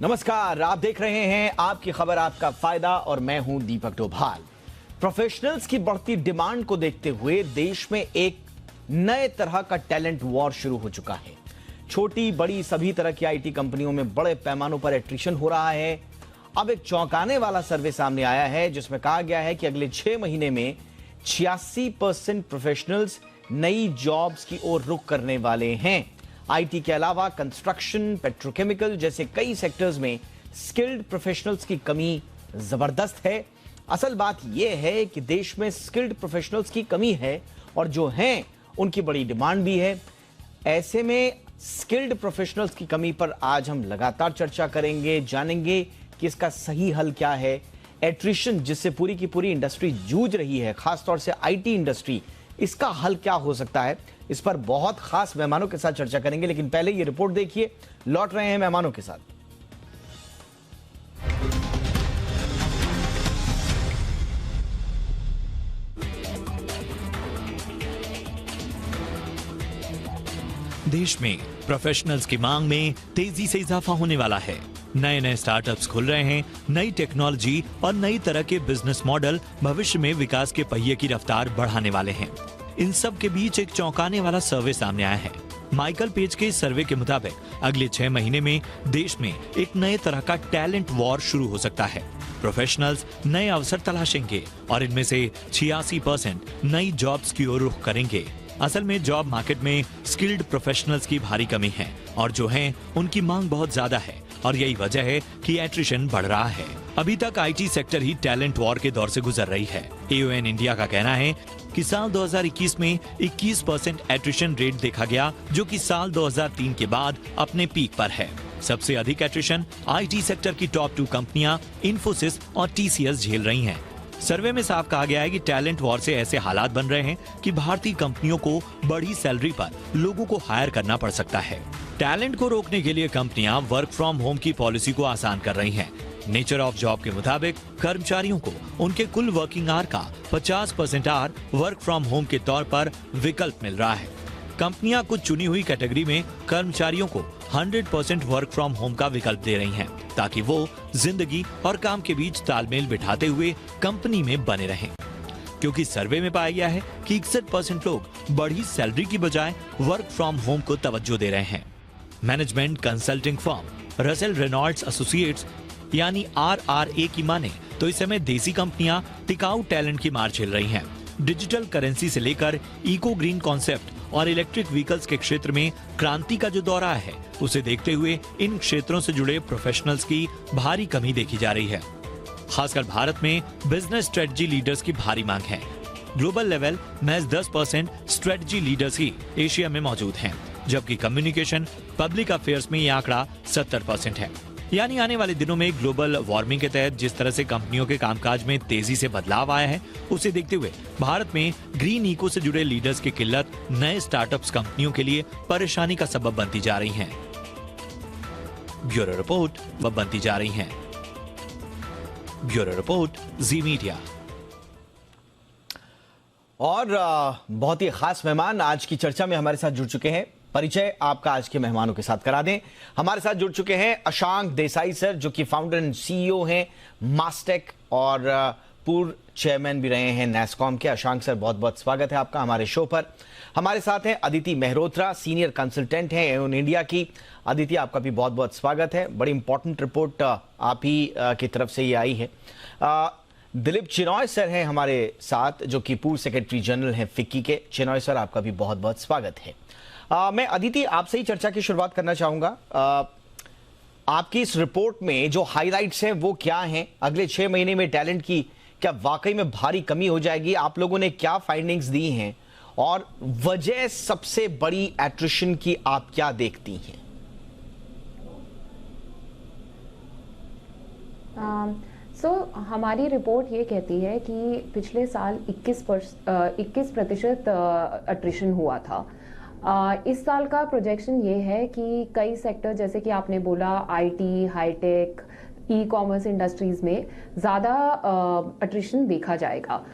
नमस्कार, आप देख रहे हैं आपकी खबर आपका फायदा और मैं हूं दीपक डोभाल। प्रोफेशनल्स की बढ़ती डिमांड को देखते हुए देश में एक नए तरह का टैलेंट वॉर शुरू हो चुका है। छोटी बड़ी सभी तरह की आईटी कंपनियों में बड़े पैमानों पर एट्रिशन हो रहा है। अब एक चौंकाने वाला सर्वे सामने आया है जिसमें कहा गया है कि अगले 6 महीने में 86% प्रोफेशनल्स नई जॉब्स की ओर रुख करने वाले हैं। आईटी के अलावा कंस्ट्रक्शन, पेट्रोकेमिकल जैसे कई सेक्टर्स में स्किल्ड प्रोफेशनल्स की कमी जबरदस्त है। असल बात यह है कि देश में स्किल्ड प्रोफेशनल्स की कमी है और जो हैं उनकी बड़ी डिमांड भी है। ऐसे में स्किल्ड प्रोफेशनल्स की कमी पर आज हम लगातार चर्चा करेंगे, जानेंगे कि इसका सही हल क्या है। एट्रिशन जिससे पूरी की पूरी इंडस्ट्री जूझ रही है, खासतौर से आईटी इंडस्ट्री, इसका हल क्या हो सकता है, इस पर बहुत खास मेहमानों के साथ चर्चा करेंगे। लेकिन पहले ये रिपोर्ट देखिए, लौट रहे हैं मेहमानों के साथ। देश में प्रोफेशनल्स की मांग में तेजी से इजाफा होने वाला है। नए नए स्टार्टअप्स खुल रहे हैं। नई टेक्नोलॉजी और नई तरह के बिजनेस मॉडल भविष्य में विकास के पहिए की रफ्तार बढ़ाने वाले हैं। इन सब के बीच एक चौंकाने वाला सर्वे सामने आया है। माइकल पेज के इस सर्वे के मुताबिक अगले 6 महीने में देश में एक नए तरह का टैलेंट वॉर शुरू हो सकता है। प्रोफेशनल्स नए अवसर तलाशेंगे और इनमें से 86% नई जॉब्स की ओर रुख करेंगे। असल में जॉब मार्केट में स्किल्ड प्रोफेशनल्स की भारी कमी है और जो हैं उनकी मांग बहुत ज्यादा है और यही वजह है कि एट्रिशन बढ़ रहा है। अभी तक IT sector he talent war के दौर से गुजर रही है। AON इंडिया का कहना है कि साल 2021 में 21% एट्रिशन रेट देखा गया, जो कि साल 2003 के बाद अपने पीक पर है। सबसे अधिक एट्रिशन आईटी सेक्टर की टॉप 2 कंपनियां इन्फोसिस और TCS झेल रही हैं। सर्वे में साफ कहा गया है कि टैलेंट वॉर से ऐसे हालात बन रहे हैं कि भारतीय कंपनियों को बड़ी सैलरी पर लोगों को हायर करना पड़ सकता है। टैलेंट को रोकने के लिए कंपनियां वर्क फ्रॉम होम की पॉलिसी को आसान कर रही हैं। नेचर ऑफ जॉब के मुताबिक कर्मचारियों को उनके कुल वर्किंग आवर का 50% आवर वर्क फ्रॉम होम के तौर पर विकल्प मिल रहा है। कंपनियां कुछ चुनी हुई कैटेगरी में कर्मचारियों को 100% वर्क फ्रॉम होम का विकल्प दे रही हैं, ताकि वो जिंदगी और काम के बीच तालमेल बिठाते हुए कंपनी में बने रहें। क्योंकि सर्वे में पाया गया है कि 61% लोग बढ़ी सैलरी की बजाय वर्क फ्रॉम होम को तवज्जो दे रहे हैं। Management consulting firm Russell Reynolds associates यानी RRA की माने तो इस समय देसी कंपनियां टिकाऊ टैलेंट की मार झेल रही हैं। डिजिटल करेंसी से लेकर इको ग्रीन कॉन्सेप्ट और इलेक्ट्रिक व्हीकल्स के क्षेत्र में क्रांति का जो दौर आया है, उसे देखते हुए इन क्षेत्रों से जुड़े प्रोफेशनल्स की भारी कमी देखी जा रही है। खासकर भारत में बिजनेस स्ट्रेटजी लीडर्स की भारी मांग है। ग्लोबल लेवल महज 10% स्ट्रेटजी लीडर्स ही एशिया में मौजूद हैं, जबकि कम्युनिकेशन पब्लिक अफेयर्स में यह आंकड़ा 70% है। यानी आने वाले दिनों में ग्लोबल वार्मिंग के तहत जिस तरह से कंपनियों के कामकाज में तेजी से बदलाव आया है, उसे देखते हुए भारत में ग्रीन इको से जुड़े लीडर्स की किल्लत नए स्टार्टअप्स कंपनियों के लिए परेशानी का सबब बनती जा रही हैं। ब्यूरो रिपोर्ट व बनती जा रही हैं। ब्यूरो रिपोर्ट, जी मीडिया। और बहुत ही खास मेहमान आज की चर्चा में हमारे साथ जुड़ चुके हैं। परिचय आपका आज के मेहमानों के साथ करा दें। हमारे साथ जुड़ चुके हैं अशांक देसाई सर, जो कि फाउंडर एंड CEO हैं मास्टेक और पूर्व चेयरमैन भी रहे हैं नैसकॉम के। अशांक सर, बहुत बहुत स्वागत है आपका हमारे शो पर। हमारे साथ हैं अदिति मेहरोत्रा, सीनियर कंसल्टेंट हैं AON इंडिया की। अदिति, आपका भी बहुत बहुत स्वागत है। बड़ी इंपॉर्टेंट रिपोर्ट आप ही की तरफ से ये आई है। दिलीप चिनॉय सर हैं हमारे साथ, जो कि पूर्व सेक्रेटरी जनरल हैं फिक्की के। चिनॉय सर, आपका भी बहुत बहुत स्वागत है। मैं अदिति आपसे ही चर्चा की शुरुआत करना चाहूंगा। आपकी इस रिपोर्ट में जो हाइलाइट्स हैं वो क्या हैं? अगले 6 महीने में टैलेंट की क्या वाकई में भारी कमी हो जाएगी? आप लोगों ने क्या फाइंडिंग्स दी हैं और वजह सबसे बड़ी एट्रिशन की आप क्या देखती हैं? हमारी रिपोर्ट ये कहती है कि पिछले साल 21% अट्रिशन हुआ था। इस साल का प्रोजेक्शन ये है कि कई सेक्टर, जैसे कि आपने बोला IT, high tech, e commerce industries में ज़्यादा अट्रिशन देखा जाएगा।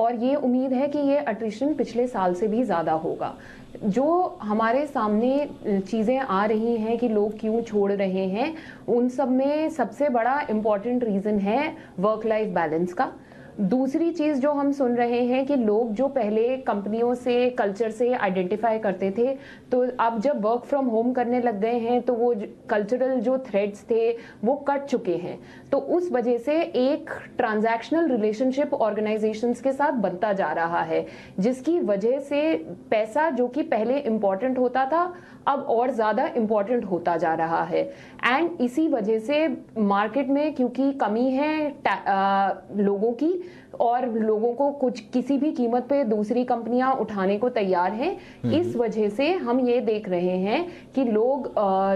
और ये उम्मीद है कि ये अट्रिशन पिछले साल से भी ज़्यादा होगा। जो हमारे सामने चीज़ें आ रही हैं कि लोग क्यों छोड़ रहे हैं, उन सब में सबसे बड़ा इम्पॉर्टेंट रीज़न है वर्क लाइफ बैलेंस का। दूसरी चीज़ जो हम सुन रहे हैं कि लोग जो पहले कंपनियों से कल्चर से आइडेंटिफाई करते थे, तो अब जब वर्क फ्रॉम होम करने लग गए हैं तो वो कल्चरल जो थ्रेड्स थे वो कट चुके हैं। तो उस वजह से एक ट्रांजैक्शनल रिलेशनशिप ऑर्गेनाइजेशंस के साथ बनता जा रहा है, जिसकी वजह से पैसा जो कि पहले इम्पॉर्टेंट होता था अब और ज़्यादा इम्पॉर्टेंट होता जा रहा है। एंड इसी वजह से मार्केट में क्योंकि कमी है लोगों की, और लोगों को कुछ किसी भी कीमत पे दूसरी कंपनियां उठाने को तैयार हैं, इस वजह से हम ये देख रहे हैं कि लोग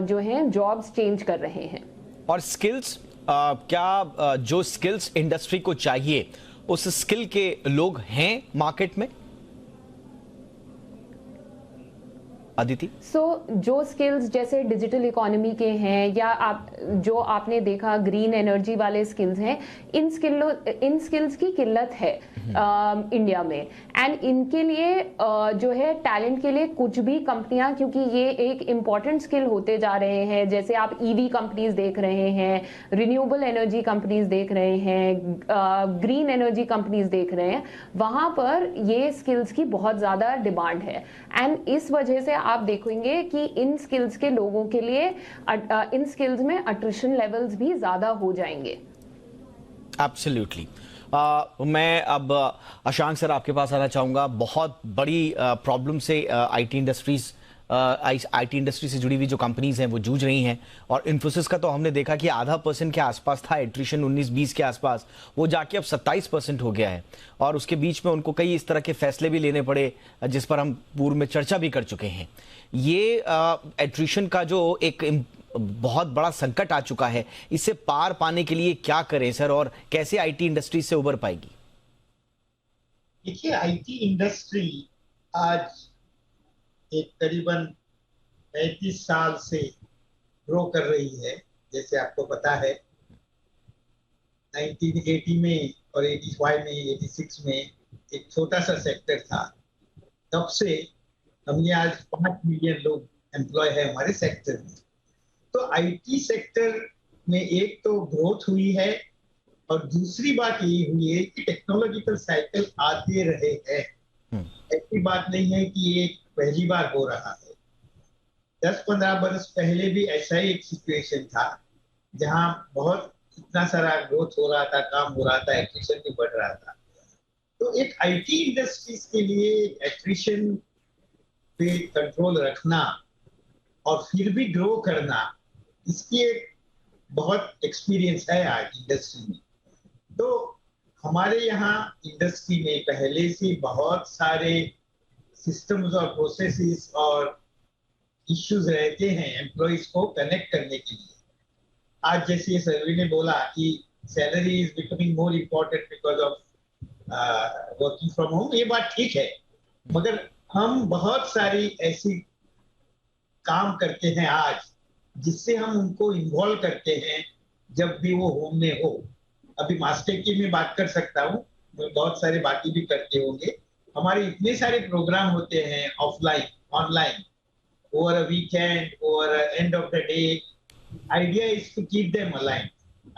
जो हैं जॉब्स चेंज कर रहे हैं। और स्किल्स क्या जो स्किल्स इंडस्ट्री को चाहिए उस स्किल के लोग हैं मार्केट में, अदिति? जो स्किल्स जैसे डिजिटल इकोनॉमी के हैं या जो आपने देखा ग्रीन एनर्जी वाले स्किल्स हैं, इन स्किल्स की किल्लत है इंडिया में। एंड इनके लिए जो है टैलेंट के लिए कुछ भी कंपनियां, क्योंकि ये एक इम्पॉर्टेंट स्किल होते जा रहे हैं, जैसे आप ईवी कंपनीज देख रहे हैं, रिन्यूएबल एनर्जी कंपनीज देख रहे हैं, ग्रीन एनर्जी कंपनीज देख रहे हैं, वहां पर ये स्किल्स की बहुत ज्यादा डिमांड है। एंड इस वजह से आप देखेंगे कि इन स्किल्स के लोगों के लिए इन स्किल्स में अट्रिशन लेवल्स भी ज्यादा हो जाएंगे। एब्सोल्युटली। मैं अब अशांक सर आपके पास आना चाहूंगा। बहुत बड़ी प्रॉब्लम से आईटी इंडस्ट्री से जुड़ी हुई जो कंपनीज हैं वो जूझ रही हैं, और इन्फोसिस का तो हमने देखा कि 0.5% के आसपास था एट्रिशन 19-20 के आसपास, वो जाके अब 27% हो गया है। और उसके बीच में उनको कई इस तरह के फैसले भी लेने पड़े जिस पर हम पूर्व में चर्चा भी कर चुके हैं। ये एट्रिशन का जो एक बहुत बड़ा संकट आ चुका है, इससे पार पाने के लिए क्या करें सर, और कैसे आईटी इंडस्ट्री से उबर पाएगी? देखिए, आईटी इंडस्ट्री आज एक करीबन 35 साल से ग्रो कर रही है। जैसे आपको पता है 1980 में और 85 में 86 में एक छोटा सा सेक्टर था, तब से हमने आज 5 मिलियन लोग एम्प्लॉय है हमारे सेक्टर में। तो आईटी सेक्टर में एक तो ग्रोथ हुई है, और दूसरी बात ये हुई है कि टेक्नोलॉजिकल साइकिल आते रहे हैं। ऐसी बात नहीं है कि ये पहली बार हो रहा है। 10-15 बरस पहले भी ऐसा ही एक सिचुएशन था, जहां बहुत इतना सारा ग्रोथ हो रहा था, काम हो रहा था, एट्रिशन भी बढ़ रहा था। तो एक आईटी इंडस्ट्रीज के लिए एट्रिशन पे कंट्रोल रखना और फिर भी ग्रो करना, इसकी एक बहुत एक्सपीरियंस है आज इंडस्ट्री में। तो हमारे यहाँ इंडस्ट्री में पहले से बहुत सारे सिस्टम्स और प्रोसेसेस और इश्यूज रहते हैं एम्प्लॉइज को कनेक्ट करने के लिए। आज जैसे सर्वे ने बोला कि salary is becoming more important because of working from home, ये बात ठीक है, मगर हम बहुत सारी ऐसी काम करते हैं आज जिससे हम उनको इन्वॉल्व करते हैं जब भी वो होम में हो। अभी मास्टर की मैं बात कर सकता हूँ, बहुत सारे बाकी भी करते होंगे। हमारे इतने सारे प्रोग्राम होते हैं offline, online, over a weekend, over end of the day. Idea is to keep them aligned,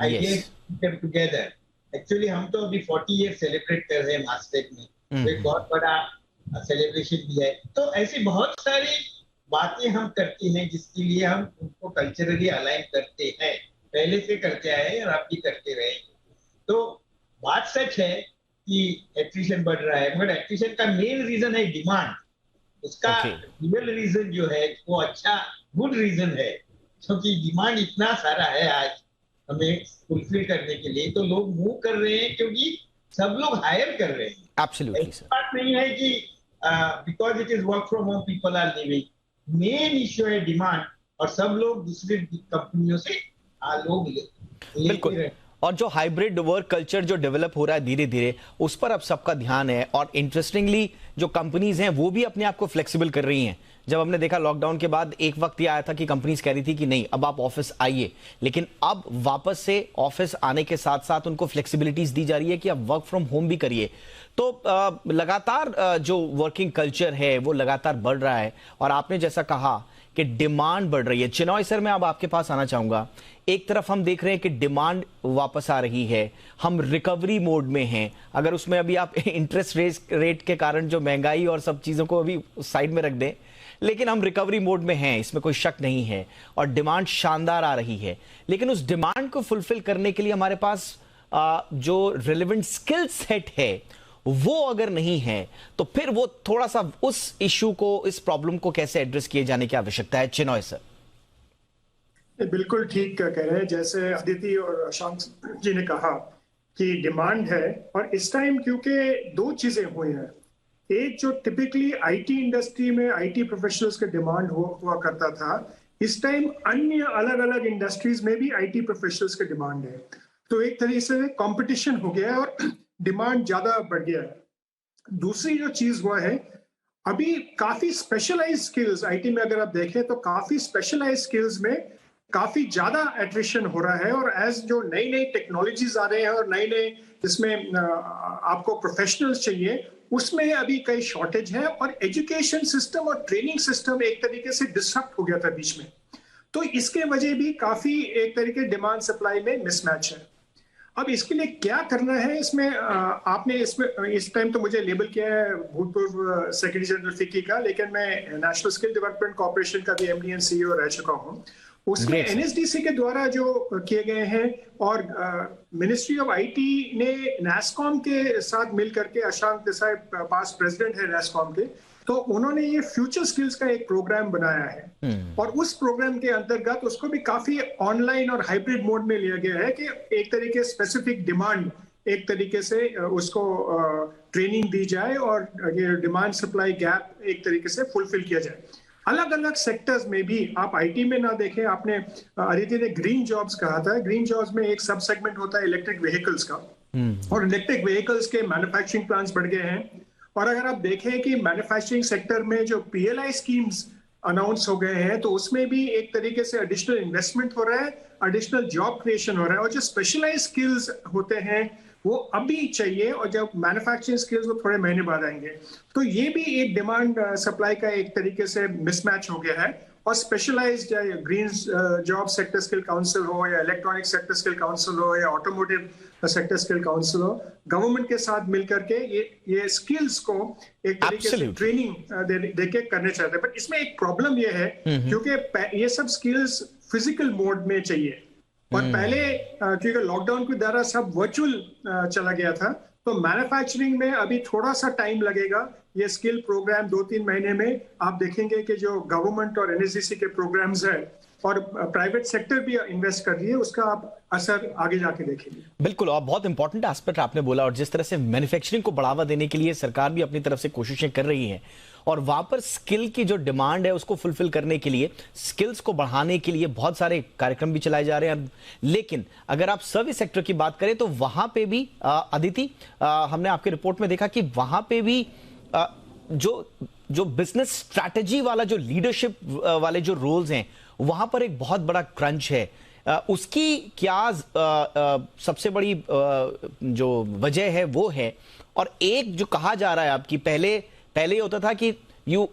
idea is to keep them together. Actually हम तो अभी 40 ईयर सेलिब्रेट कर रहे हैं मास्टेक में, तो एक बहुत बड़ा सेलिब्रेशन भी है। तो ऐसी बहुत सारी बातें हम करते हैं जिसके लिए हम उनको कल्चरली अलाइन करते हैं, पहले से करते आए हैं और अब भी करते रहेंगे। तो बात सच है कि एट्रिशन बढ़ रहा है, मगर एट्रिशन का मेन रीजन है डिमांड। उसका रियल रीजन जो है वो अच्छा गुड रीजन है, क्योंकि डिमांड इतना सारा है आज हमें फुलफिल करने के लिए, तो लोग मूव कर रहे हैं क्योंकि सब लोग हायर कर रहे हैं। Absolutely sir. बात नहीं है कि because it is work from home people are living, main issue है डिमांड, और सब लोग दूसरी कंपनियों से लोग बिल्कुल। और जो हाइब्रिड वर्क कल्चर जो डेवलप हो रहा है धीरे धीरे, उस पर अब सबका ध्यान है। और इंटरेस्टिंगली जो कंपनीज हैं वो भी अपने आप को फ्लेक्सिबल कर रही हैं। जब हमने देखा लॉकडाउन के बाद एक वक्त ये आया था कि कंपनीज कह रही थी कि नहीं अब आप ऑफिस आइए, लेकिन अब वापस से ऑफिस आने के साथ साथ उनको फ्लेक्सिबिलिटीज दी जा रही है कि आप वर्क फ्रॉम होम भी करिए। तो लगातार जो वर्किंग कल्चर है वो लगातार बढ़ रहा है। और आपने जैसा कहा कि डिमांड बढ़ रही है। चिनॉय सर, मैं अब आपके पास आना चाहूंगा। एक तरफ हम देख रहे हैं कि डिमांड वापस आ रही है, हम रिकवरी मोड में हैं। अगर उसमें अभी आप इंटरेस्ट रेट के कारण जो महंगाई और सब चीज़ों को अभी साइड में रख दें, लेकिन हम रिकवरी मोड में हैं, इसमें कोई शक नहीं है। और डिमांड शानदार आ रही है, लेकिन उस डिमांड को फुलफिल करने के लिए हमारे पास जो रिलेवेंट स्किल सेट है वो अगर नहीं है तो फिर वो थोड़ा सा उस इशू को, इस प्रॉब्लम को कैसे एड्रेस किए जाने की आवश्यकता है। चिनॉय सर। बिल्कुल ठीक कह रहे हैं, जैसे अदिति और अशांक जी ने कहा कि डिमांड है। और इस टाइम क्योंकि दो चीजें हुई हैं, एक जो टिपिकली आईटी इंडस्ट्री में आईटी प्रोफेशनल्स के डिमांड हुआ करता था, इस टाइम अन्य अलग अलग इंडस्ट्रीज में भी आईटी प्रोफेशनल्स के डिमांड है। तो एक तरीके से कंपटीशन हो गया है और डिमांड ज्यादा बढ़ गया है। दूसरी जो चीज हुआ है, अभी काफी स्पेशलाइज्ड स्किल्स आईटी में अगर आप देखें तो काफी स्पेशलाइज्ड स्किल्स में काफी ज्यादा एट्रिशन हो रहा है। और एज जो नई नई टेक्नोलॉजीज आ रहे हैं और नए नए जिसमें आपको प्रोफेशनल्स चाहिए, उसमें अभी कई शॉर्टेज है। और एजुकेशन सिस्टम और ट्रेनिंग सिस्टम एक तरीके से डिस्टर्ब हो गया था बीच में, तो इसके वजह भी काफी एक तरीके डिमांड सप्लाई में मिसमैच है। अब इसके लिए क्या करना है, इसमें आपने इसमें इस टाइम तो मुझे लेबल किया है भूतपूर्व सेक्रेटरी जनरल फिक्की का, लेकिन मैं नेशनल स्किल डेवलपमेंट कॉर्पोरेशन का भी एमडी एंड सीईओ रह चुका हूँ। उसमें एनएसडीसी के द्वारा जो किए गए हैं और मिनिस्ट्री ऑफ आईटी ने नैसकॉम के साथ मिलकर के, अशांक देसाई पास्ट प्रेसिडेंट है नैसकॉम के, तो उन्होंने ये फ्यूचर स्किल्स का एक प्रोग्राम बनाया है। और उस प्रोग्राम के अंतर्गत उसको भी काफी ऑनलाइन और हाइब्रिड मोड में लिया गया है कि एक तरीके स्पेसिफिक डिमांड एक तरीके से उसको ट्रेनिंग दी जाए और ये डिमांड सप्लाई गैप एक तरीके से फुलफिल किया जाए। अलग अलग सेक्टर्स में भी आप आईटी में ना देखें, आपने अदिति ने ग्रीन जॉब्स कहा था, ग्रीन जॉब्स में एक सब सेगमेंट होता है इलेक्ट्रिक व्हीकल्स का, और इलेक्ट्रिक व्हीकल्स के मैन्युफैक्चरिंग प्लांट्स बढ़ गए हैं। और अगर आप देखें कि मैन्युफैक्चरिंग सेक्टर में जो पीएलआई स्कीम्स अनाउंस हो गए हैं, तो उसमें भी एक तरीके से एडिशनल इन्वेस्टमेंट हो रहा है, एडिशनल जॉब क्रिएशन हो रहा है। और जो स्पेशलाइज्ड स्किल्स होते हैं वो अभी चाहिए, और जब मैन्युफैक्चरिंग स्किल्स वो थोड़े महीने बाद आएंगे। तो ये भी एक डिमांड सप्लाई का एक तरीके से मिसमैच हो गया है। और specialised green job sector skill council हो, या इलेक्ट्रॉनिक सेक्टर स्किल काउंसिल हो, या ऑटोमोटिव सेक्टर स्किल काउंसिल हो, गवर्नमेंट के साथ मिलकर के ये स्किल्स को एक तरीके से ट्रेनिंग देके करने चाहते हैं। बट इसमें एक प्रॉब्लम ये है क्योंकि ये सब स्किल्स फिजिकल मोड में चाहिए, और पहले क्योंकि लॉकडाउन के द्वारा सब वर्चुअल चला गया था, तो मैन्युफैक्चरिंग में अभी थोड़ा सा टाइम लगेगा। ये स्किल प्रोग्राम 2-3 महीने में आप देखेंगे कि जो गवर्नमेंट और एनएसडीसी के प्रोग्राम्स है और प्राइवेट सेक्टर भी इन्वेस्ट कर रही है, उसका आप असर आगे जाके देखेंगे। बिल्कुल, और बहुत इंपॉर्टेंट एस्पेक्ट आपने बोला। और जिस तरह से मैन्युफैक्चरिंग को बढ़ावा देने के लिए सरकार भी अपनी तरफ से कोशिशें कर रही है, और वहां पर स्किल की जो डिमांड है उसको फुलफिल करने के लिए, स्किल्स को बढ़ाने के लिए बहुत सारे कार्यक्रम भी चलाए जा रहे हैं। लेकिन अगर आप सर्विस सेक्टर की बात करें तो वहां पे भी अदिति, हमने आपकी रिपोर्ट में देखा कि वहां पे भी जो बिजनेस स्ट्रैटेजी वाला, जो लीडरशिप वाले जो रोल्स हैं, वहां पर एक बहुत बड़ा क्रंच है। उसकी क्या सबसे बड़ी जो वजह है वो है। और एक जो कहा जा रहा है आपकी, पहले होता था कि you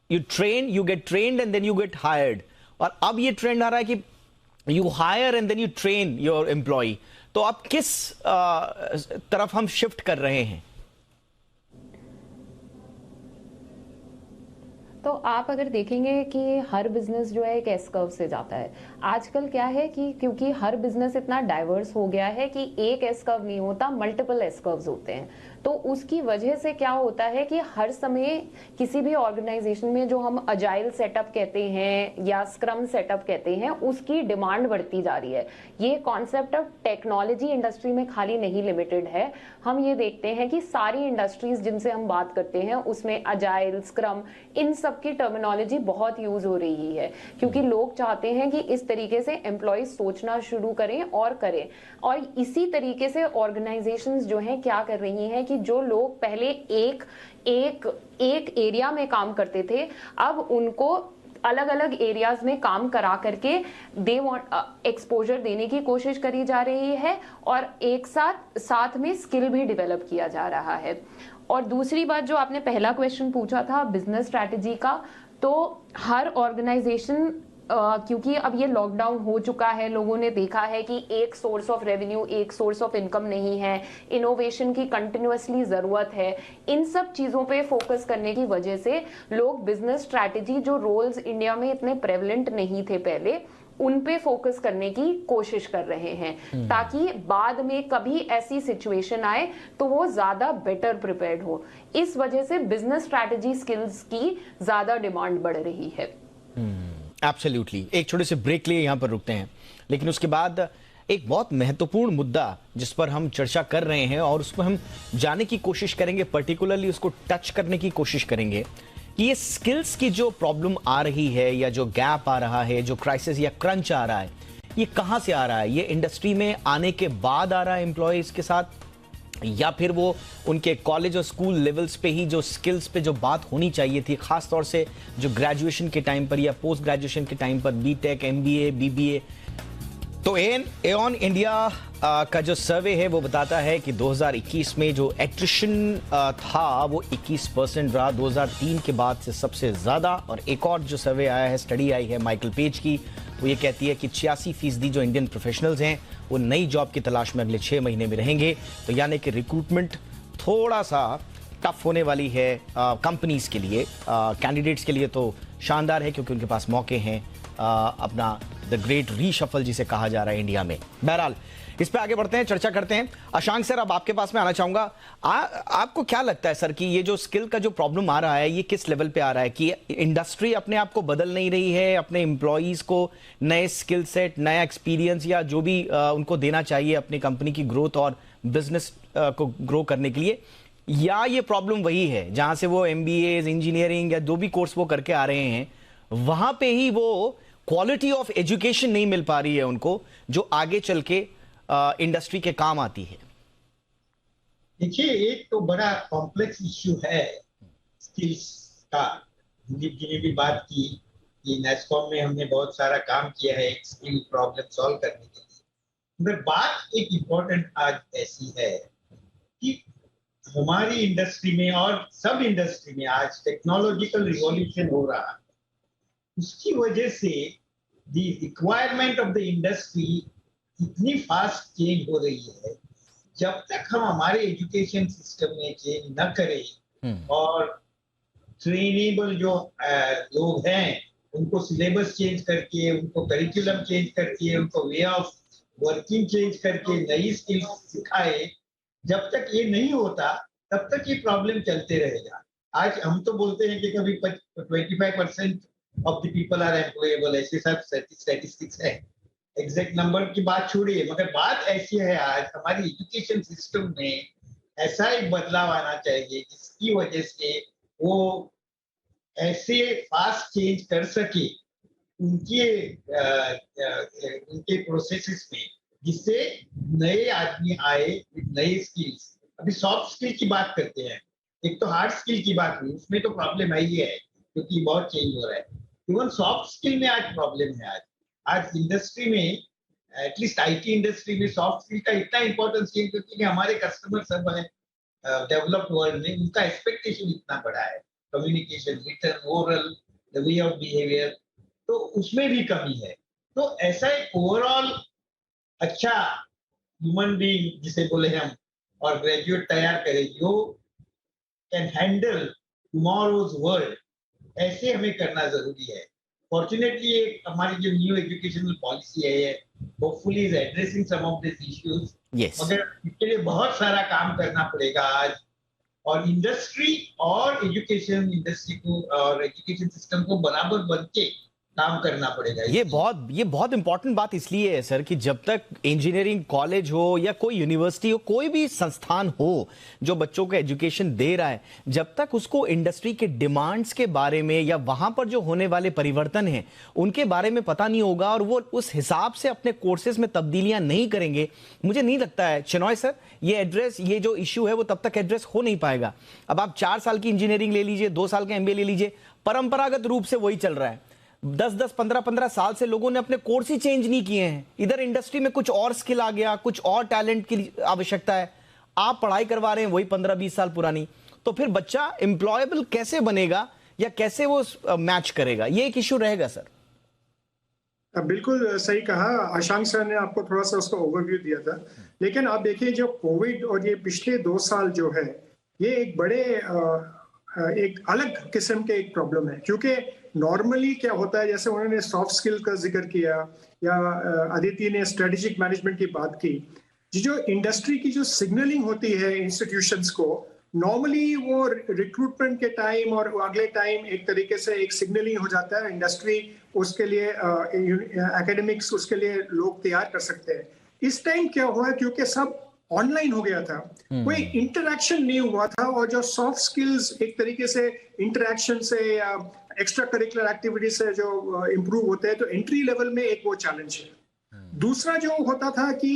train, you get trained and then you get hired, और अब ये ट्रेंड आ रहा है कि you hire and then you train your employ. तो अब किस तरफ हम शिफ्ट कर रहे हैं? तो आप अगर देखेंगे कि हर बिजनेस जो है एक एस कर्व से जाता है। आजकल क्या है कि क्योंकि हर बिजनेस इतना डाइवर्स हो गया है कि एक एस कर्व नहीं होता, मल्टीपल एस कर्व्स होते हैं। तो उसकी वजह से क्या होता है कि हर समय किसी भी ऑर्गेनाइजेशन में जो हम अजाइल सेटअप कहते हैं या स्क्रम सेटअप कहते हैं, उसकी डिमांड बढ़ती जा रही है। ये कॉन्सेप्ट अब टेक्नोलॉजी इंडस्ट्री में खाली नहीं लिमिटेड है। हम ये देखते हैं कि सारी इंडस्ट्रीज जिनसे हम बात करते हैं उसमें अजाइल, स्क्रम, इन सब सबकी टर्मिनोलॉजी बहुत यूज हो रही है, क्योंकि लोग चाहते हैं कि इस तरीके से एम्प्लॉय सोचना शुरू करें और करें। और इसी तरीके से ऑर्गेनाइजेशंस जो हैं क्या कर रही हैं कि जो लोग पहले एक एरिया में काम करते थे, अब उनको अलग अलग एरियाज में काम करा करके दे वांट एक्सपोजर देने की कोशिश करी जा रही है, और एक साथ में स्किल भी डेवलप किया जा रहा है। और दूसरी बात, जो आपने पहला क्वेश्चन पूछा था बिजनेस स्ट्रैटेजी का, तो हर ऑर्गेनाइजेशन क्योंकि अब ये लॉकडाउन हो चुका है, लोगों ने देखा है कि एक सोर्स ऑफ रेवेन्यू, एक सोर्स ऑफ इनकम नहीं है, इनोवेशन की कंटिन्यूअसली जरूरत है। इन सब चीजों पे फोकस करने की वजह से लोग बिजनेस स्ट्रैटेजी, जो रोल्स इंडिया में इतने प्रेवलेंट नहीं थे पहले, उन पे फोकस करने की कोशिश कर रहे हैं, ताकि बाद में कभी ऐसी सिचुएशन आए तो वो ज्यादा बेटर प्रिपेयर्ड हो। इस वजह से बिजनेस स्ट्रैटेजी स्किल्स की ज्यादा डिमांड बढ़ रही है। एब्सोल्युटली। एक छोटे से ब्रेक लिए यहाँ पर रुकते हैं, लेकिन उसके बाद एक बहुत महत्वपूर्ण मुद्दा जिस पर हम चर्चा कर रहे हैं और उसको हम जाने की कोशिश करेंगे, पर्टिकुलरली उसको टच करने की कोशिश करेंगे कि ये स्किल्स की जो प्रॉब्लम आ रही है, या जो गैप आ रहा है, जो क्राइसिस या क्रंच आ रहा है, ये कहाँ से आ रहा है? ये इंडस्ट्री में आने के बाद आ रहा है एम्प्लॉयज के साथ, या फिर वो उनके कॉलेज और स्कूल लेवल्स पे ही जो स्किल्स पे जो बात होनी चाहिए थी, खास तौर से जो ग्रेजुएशन के टाइम पर या पोस्ट ग्रेजुएशन के टाइम पर, बीटेक, एमबीए, बीबीए। तो एऑन इंडिया का जो सर्वे है वो बताता है कि 2021 में जो एट्रिशन था वो 21% रहा, 2003 के बाद से सबसे ज्यादा। और एक और जो सर्वे आया है, स्टडी आई है माइकल पेज की, वो ये कहती है कि 86% जो इंडियन प्रोफेशनल्स हैं वो नई जॉब की तलाश में अगले 6 महीने में रहेंगे। तो यानी कि रिक्रूटमेंट थोड़ा सा टफ होने वाली है कंपनीज के लिए। कैंडिडेट्स के लिए तो शानदार है, क्योंकि उनके पास मौके हैं अपना द ग्रेट रीशफल जिसे कहा जा रहा है इंडिया में। बहरहाल इस पे आगे बढ़ते हैं, चर्चा करते हैं। अशांक सर, अब आपके पास में आना चाहूंगा। आपको क्या लगता है सर कि ये जो स्किल का जो प्रॉब्लम आ रहा है, ये किस लेवल पे आ रहा है? कि इंडस्ट्री अपने आप को बदल नहीं रही है, अपने एम्प्लॉयज को नए स्किल सेट, नया एक्सपीरियंस या जो भी उनको देना चाहिए अपनी कंपनी की ग्रोथ और बिजनेस को ग्रो करने के लिए, या ये प्रॉब्लम वही है जहां से वो एमबीए, इंजीनियरिंग या जो भी कोर्स वो करके आ रहे हैं, वहां पे ही वो क्वालिटी ऑफ एजुकेशन नहीं मिल पा रही है उनको, जो आगे चल के इंडस्ट्री के काम आती है? देखिए, एक तो बड़ा कॉम्प्लेक्स इश्यू है स्किल्स का। दिलीप जी ने भी बात की कि नेस्कॉम में हमने बहुत सारा काम किया है एक स्किल प्रॉब्लम सॉल्व करने के लिए। मगर बात एक इम्पोर्टेंट आज ऐसी है कि हमारी इंडस्ट्री में और सब इंडस्ट्री में आज टेक्नोलॉजिकल रिवॉल्यूशन हो रहा है। उसकी वजह से the requirement of the industry इतनी फास्ट चेंज हो रही है। जब तक हम हमारे एजुकेशन सिस्टम में चेंज न करें और ट्रेनेबल जो लोग हैं उनको सिलेबस चेंज करके, उनको करिकुलम चेंज करके, उनको वे ऑफ वर्किंग चेंज करके नई स्किल्स सिखाए, जब तक ये नहीं होता तब तक ये प्रॉब्लम चलते रहेगा। आज हम तो बोलते हैं कि कभी 25% of the people are employable, ऐसे सब स्टैटिस्टिक्स है। एग्जैक्ट नंबर की बात छोड़िए, मगर बात ऐसी है आज हमारी एजुकेशन सिस्टम में ऐसा एक बदलाव आना चाहिए जिसकी वजह से वो ऐसे फास्ट चेंज कर सके उनके प्रोसेसेस में, जिससे नए आदमी आए विद नए स्किल्स। अभी सॉफ्ट स्किल की बात करते हैं, एक तो हार्ड स्किल की बात हुई, उसमें तो प्रॉब्लम है ही है क्योंकि बहुत चेंज हो रहा है। इवन सॉफ्ट स्किल में आज प्रॉब्लम है। आज इंडस्ट्री में, एटलीस्ट आईटी इंडस्ट्री में सॉफ्ट स्किल का इतना इंपॉर्टेंस है क्योंकि हमारे कस्टमर सब है डेवलप्ड वर्ल्ड में, उनका एक्सपेक्टेशन इतना बड़ा है, communication, return, oral, the way of behaviour, तो उसमें भी कमी है। तो ऐसा एक ओवरऑल अच्छा ह्यूमन बीइंग जिसे बोले हम, और ग्रेजुएट तैयार करें जो कैन हैंडल टुमारोज वर्ल्ड, ऐसे हमें करना जरूरी है। फॉर्चुनेटली एक हमारी जो न्यू एजुकेशनल पॉलिसी है, hopefully is addressing some of this issues, मगर इसके लिए बहुत सारा काम करना पड़ेगा आज। और इंडस्ट्री और एजुकेशन इंडस्ट्री को और एजुकेशन सिस्टम को बराबर बन के काम करना पड़ेगा। ये बहुत इंपॉर्टेंट बात इसलिए है सर कि जब तक इंजीनियरिंग कॉलेज हो या कोई यूनिवर्सिटी हो, कोई भी संस्थान हो जो बच्चों को एजुकेशन दे रहा है, जब तक उसको इंडस्ट्री के डिमांड्स के बारे में या वहां पर जो होने वाले परिवर्तन हैं उनके बारे में पता नहीं होगा और वो उस हिसाब से अपने कोर्सेज में तब्दीलियां नहीं करेंगे, मुझे नहीं लगता है चिनॉय सर ये जो इश्यू है वो तब तक एड्रेस हो नहीं पाएगा। अब आप 4 साल की इंजीनियरिंग ले लीजिए, 2 साल का MBA ले लीजिए, परंपरागत रूप से वही चल रहा है। 10-10, 15-15 साल से लोगों ने अपने कोर्स ही चेंज नहीं किए हैं। इधर इंडस्ट्री में कुछ और स्किल आ गया, कुछ और टैलेंट की आवश्यकता है, आप पढ़ाई करवा रहे हैं वही 15-20 साल पुरानी, तो फिर बच्चा एम्प्लॉयबल कैसे बनेगा या कैसे वो मैच करेगा, ये एक इश्यू रहेगा सर। बिल्कुल सही कहा, आशांक सर ने आपको थोड़ा सा उसका ओवरव्यू दिया था। लेकिन आप देखिए जो कोविड और ये पिछले 2 साल जो है, ये एक बड़े एक अलग किस्म के एक प्रॉब्लम है। क्योंकि नॉर्मली क्या होता है, जैसे उन्होंने सॉफ्ट स्किल का जिक्र किया या अदिति ने स्ट्रेटेजिक मैनेजमेंट की बात की, जो इंडस्ट्री की जो सिग्नलिंग होती है इंस्टीट्यूशंस को, नॉर्मली वो रिक्रूटमेंट के टाइम और अगले टाइम एक तरीके से एक सिग्नलिंग हो जाता है। इंडस्ट्री उसके लिए एकेडमिक्स उसके लिए लोग तैयार कर सकते हैं। इस टाइम क्या हुआ, क्योंकि सब ऑनलाइन हो गया था, कोई इंटरैक्शन नहीं हुआ था, और जो सॉफ्ट स्किल्स एक तरीके से इंटरैक्शन से या एक्स्ट्रा करिकुलर एक्टिविटी से जो इंप्रूव होते हैं, तो एंट्री लेवल में एक वो चैलेंज है। दूसरा जो होता था कि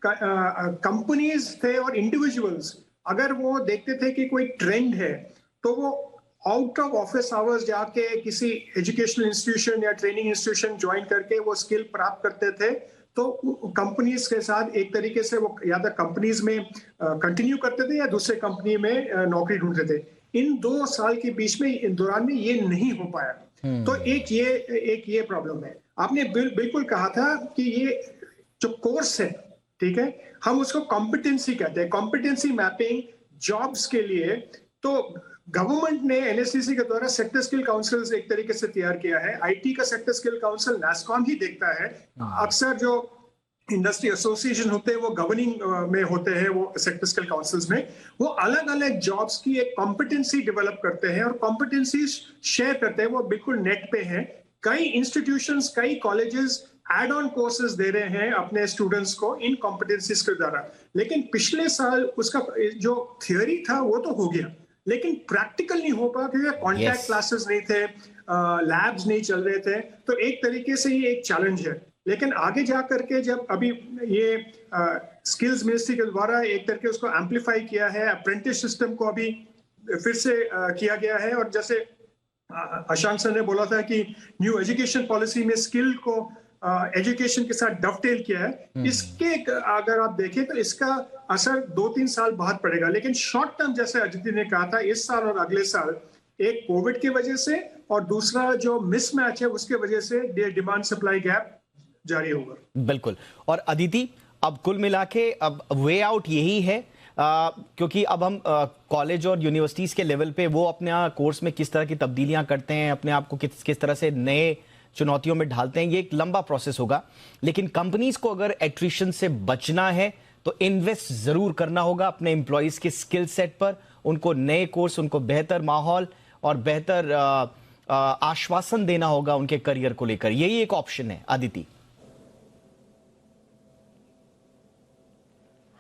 कंपनीज थे और इंडिविजुअल्स अगर वो देखते थे कि कोई ट्रेंड है, तो वो आउट ऑफ ऑफिस आवर्स जाके किसी एजुकेशनल इंस्टीट्यूशन या ट्रेनिंग इंस्टीट्यूशन ज्वाइन करके वो स्किल प्राप्त करते थे। तो कंपनीज के साथ एक तरीके से वो या तो कंपनीज में कंटिन्यू करते थे या दूसरे कंपनी में नौकरी ढूंढते थे। इन 2 साल के बीच में इन दौरान में ये नहीं हो पाया। तो एक ये प्रॉब्लम है। आपने बिल्कुल कहा था कि ये जो कोर्स है, ठीक है, हम उसको कॉम्पिटेंसी कहते हैं, कॉम्पिटेंसी मैपिंग जॉब्स के लिए। तो गवर्नमेंट ने NSCC के द्वारा सेक्टर स्किल काउंसिल एक तरीके से तैयार किया है। IT का सेक्टर स्किल काउंसिल NASSCOM ही देखता है। अक्सर जो इंडस्ट्री एसोसिएशन होते हैं वो गवर्निंग में होते हैं, वो सेक्टर स्किल काउंसिल्स में वो अलग अलग जॉब्स की एक कॉम्पिटेंसी डेवलप करते हैं और कॉम्पिटेंसी शेयर करते हैं। वो बिल्कुल नेट पे है। कई इंस्टीट्यूशंस, कई कॉलेजेस एड ऑन कोर्सेज दे रहे हैं अपने स्टूडेंट्स को इन कॉम्पिटेंसीज के द्वारा। लेकिन पिछले साल उसका जो थियोरी था वो तो हो गया, लेकिन प्रैक्टिकल नहीं हो पाया क्योंकि कॉन्टैक्ट क्लासेस नहीं थे, लैब्स नहीं चल रहे थे। तो एक तरीके से ये एक चैलेंज है। लेकिन आगे जा करके जब अभी ये स्किल्स मिनिस्ट्री के द्वारा एक तरीके उसको एम्पलीफाई किया है, अप्रेंटिस सिस्टम को अभी फिर से किया गया है, और जैसे आशांक सर ने बोला था कि न्यू एजुकेशन पॉलिसी में स्किल को एजुकेशन के साथ डवटेल किया है। इसके अगर आप देखें तो इसका असर 2-3 साल बाद पड़ेगा। लेकिन शॉर्ट टर्म जैसे अदिति ने कहा था, इस साल और अगले साल एक कोविड की वजह से और दूसरा जो मिसमैच है उसके वजह से डिमांड सप्लाई गैप जारी होगा। बिल्कुल। और अदिति, अब कुल मिला के अब वे आउट यही है, क्योंकि अब हम कॉलेज और यूनिवर्सिटीज के लेवल पे वो अपने कोर्स में किस तरह की तब्दीलियां करते हैं, अपने आप को किस तरह से नए चुनौतियों में ढालते हैं, ये एक लंबा प्रोसेस होगा। लेकिन कंपनीज को अगर एट्रिशन से बचना है तो इन्वेस्ट जरूर करना होगा अपने एम्प्लॉइज के स्किल सेट पर, उनको नए कोर्स, उनको बेहतर माहौल और बेहतर आश्वासन देना होगा उनके करियर को लेकर। यही एक ऑप्शन है अदिति।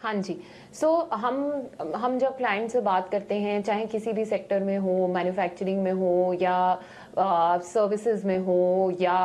हाँ जी। हम जब क्लाइंट से बात करते हैं, चाहे किसी भी सेक्टर में हो, मैन्युफैक्चरिंग में हो या सर्विसेज में हो या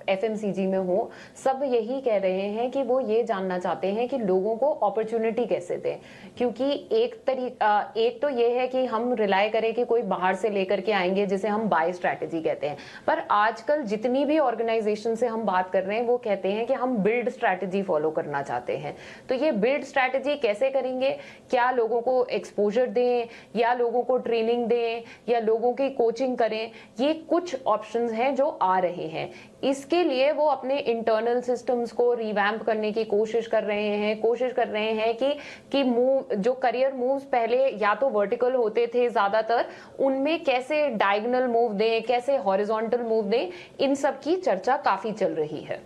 FMCG में हो, सब यही कह रहे हैं कि वो ये जानना चाहते हैं कि लोगों को अपॉर्चुनिटी कैसे दें। क्योंकि एक तो ये है कि हम रिलाय करें कि कोई बाहर से लेकर के आएंगे, जिसे हम बाय स्ट्रैटेजी कहते हैं, पर आजकल जितनी भी ऑर्गेनाइजेशन से हम बात कर रहे हैं वो कहते हैं कि हम बिल्ड स्ट्रैटेजी फॉलो करना चाहते हैं। तो ये बिल्ड स्ट्रैटेजी कैसे करेंगे? क्या लोगों को एक्सपोजर दें या लोगों को ट्रेनिंग दें या लोगों की कोचिंग करें? ये कुछ ऑप्शंस हैं जो आ रहे हैं। इसके लिए वो अपने इंटरनल सिस्टम्स को रिवैम्प करने की कोशिश कर रहे हैं कि मूव, जो करियर मूव्स पहले या तो वर्टिकल होते थे ज्यादातर, उनमें कैसे डायगोनल मूव दें, कैसे हॉरिजॉन्टल मूव दें, इन सब की चर्चा काफी चल रही है।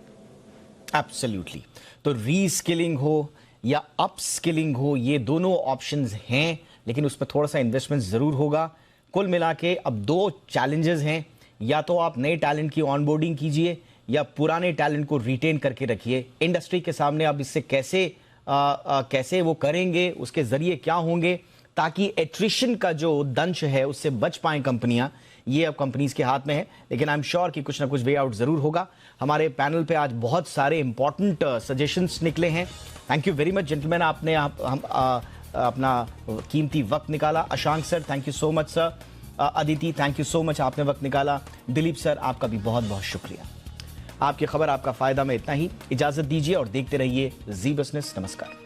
एब्सोल्युटली। तो रीस्किलिंग हो या अपस्किलिंग हो, ये दोनों ऑप्शंस हैं, लेकिन उसमें थोड़ा सा इन्वेस्टमेंट जरूर होगा। कुल मिला के अब 2 चैलेंजेस हैं, या तो आप नए टैलेंट की ऑनबोर्डिंग कीजिए या पुराने टैलेंट को रिटेन करके रखिए। इंडस्ट्री के सामने आप इससे कैसे वो करेंगे, उसके जरिए क्या होंगे, ताकि एट्रिशन का जो दंश है उससे बच पाएं कंपनियां, ये अब कंपनीज के हाथ में है। लेकिन आई एम श्योर कि कुछ ना कुछ वे आउट जरूर होगा। हमारे पैनल पे आज बहुत सारे इंपॉर्टेंट सजेशंस निकले हैं। Thank you very much gentleman, आपने अपना कीमती वक्त निकाला। Ashank sir, thank you so much sir. Aditi, thank you so much, आपने वक्त निकाला। दिलीप सर, आपका भी बहुत बहुत शुक्रिया। आपकी खबर आपका फायदा में इतना ही। इजाजत दीजिए और देखते रहिए जी बिजनेस। नमस्कार।